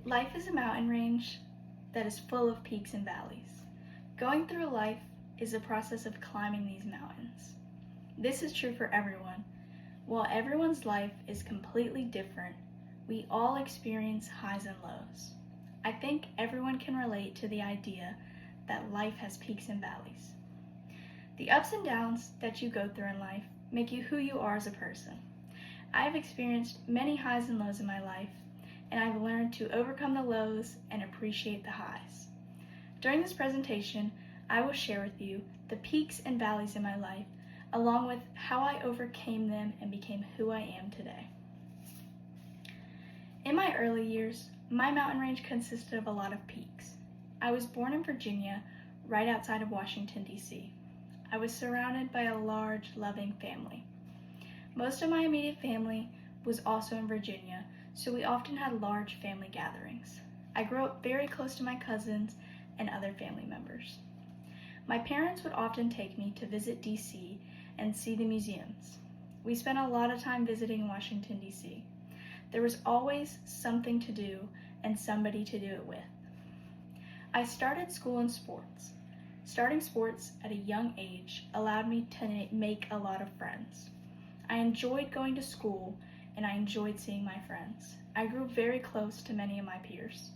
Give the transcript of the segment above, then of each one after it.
Life is a mountain range that is full of peaks and valleys. Going through life is a process of climbing these mountains. This is true for everyone. While everyone's life is completely different, we all experience highs and lows. I think everyone can relate to the idea that life has peaks and valleys. The ups and downs that you go through in life make you who you are as a person. I have experienced many highs and lows in my life, and I've learned to overcome the lows and appreciate the highs. During this presentation, I will share with you the peaks and valleys in my life, along with how I overcame them and became who I am today. In my early years, my mountain range consisted of a lot of peaks. I was born in Virginia, right outside of Washington, D.C. I was surrounded by a large, loving family. Most of my immediate family was also in Virginia, so we often had large family gatherings. I grew up very close to my cousins and other family members. My parents would often take me to visit D.C. and see the museums. We spent a lot of time visiting Washington, D.C. There was always something to do and somebody to do it with. I started school in sports. Starting sports at a young age allowed me to make a lot of friends. I enjoyed going to school and I enjoyed seeing my friends. I grew very close to many of my peers.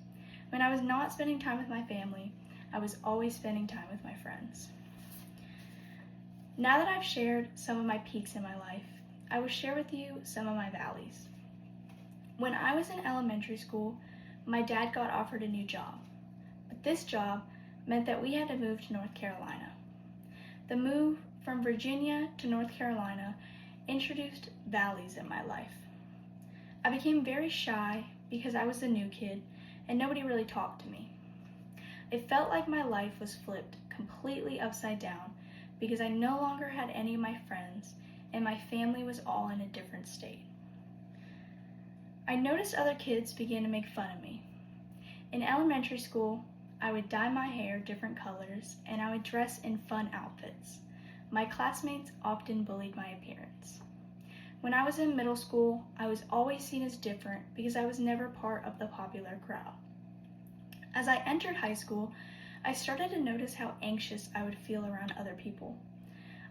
When I was not spending time with my family, I was always spending time with my friends. Now that I've shared some of my peaks in my life, I will share with you some of my valleys. When I was in elementary school, my dad got offered a new job, but this job meant that we had to move to North Carolina. The move from Virginia to North Carolina introduced valleys in my life. I became very shy because I was the new kid and nobody really talked to me. It felt like my life was flipped completely upside down because I no longer had any of my friends and my family was all in a different state. I noticed other kids began to make fun of me. In elementary school, I would dye my hair different colors and I would dress in fun outfits. My classmates often bullied my appearance. When I was in middle school, I was always seen as different because I was never part of the popular crowd. As I entered high school, I started to notice how anxious I would feel around other people.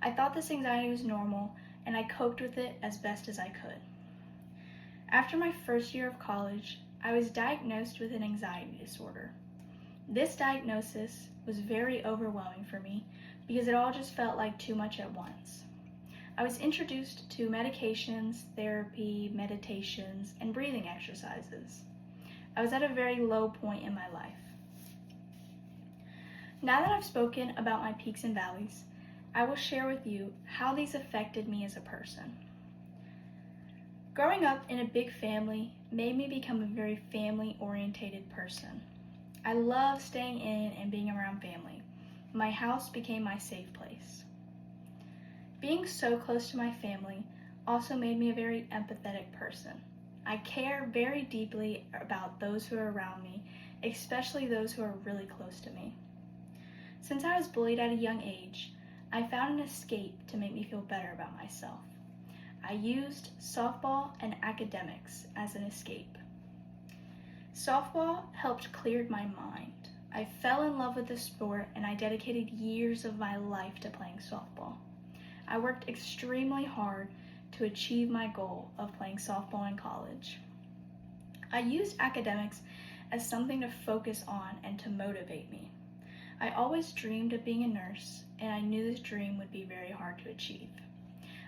I thought this anxiety was normal and I coped with it as best as I could. After my first year of college, I was diagnosed with an anxiety disorder. This diagnosis was very overwhelming for me because it all just felt like too much at once. I was introduced to medications, therapy, meditations, and breathing exercises. I was at a very low point in my life. Now that I've spoken about my peaks and valleys, I will share with you how these affected me as a person. Growing up in a big family made me become a very family-oriented person. I love staying in and being around family. My house became my safe place. Being so close to my family also made me a very empathetic person. I care very deeply about those who are around me, especially those who are really close to me. Since I was bullied at a young age, I found an escape to make me feel better about myself. I used softball and academics as an escape. Softball helped clear my mind. I fell in love with the sport and I dedicated years of my life to playing softball. I worked extremely hard to achieve my goal of playing softball in college. I used academics as something to focus on and to motivate me. I always dreamed of being a nurse, and I knew this dream would be very hard to achieve.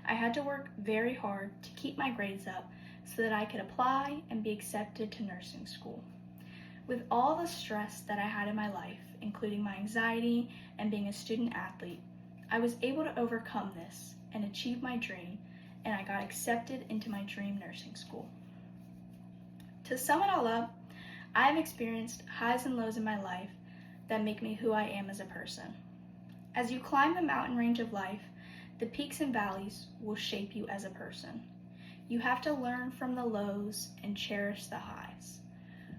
I had to work very hard to keep my grades up so that I could apply and be accepted to nursing school. With all the stress that I had in my life, including my anxiety and being a student athlete, I was able to overcome this and achieve my dream, and I got accepted into my dream nursing school. To sum it all up, I have experienced highs and lows in my life that make me who I am as a person. As you climb the mountain range of life, the peaks and valleys will shape you as a person. You have to learn from the lows and cherish the highs.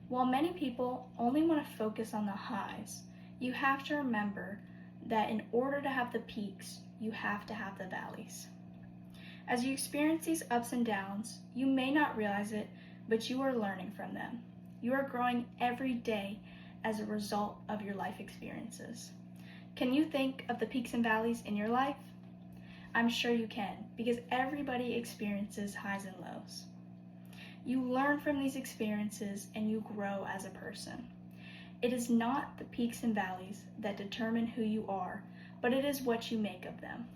While many people only want to focus on the highs, you have to remember that in order to have the peaks, you have to have the valleys. As you experience these ups and downs, you may not realize it, but you are learning from them. You are growing every day as a result of your life experiences. Can you think of the peaks and valleys in your life? I'm sure you can, because everybody experiences highs and lows. You learn from these experiences and you grow as a person. It is not the peaks and valleys that determine who you are, but it is what you make of them.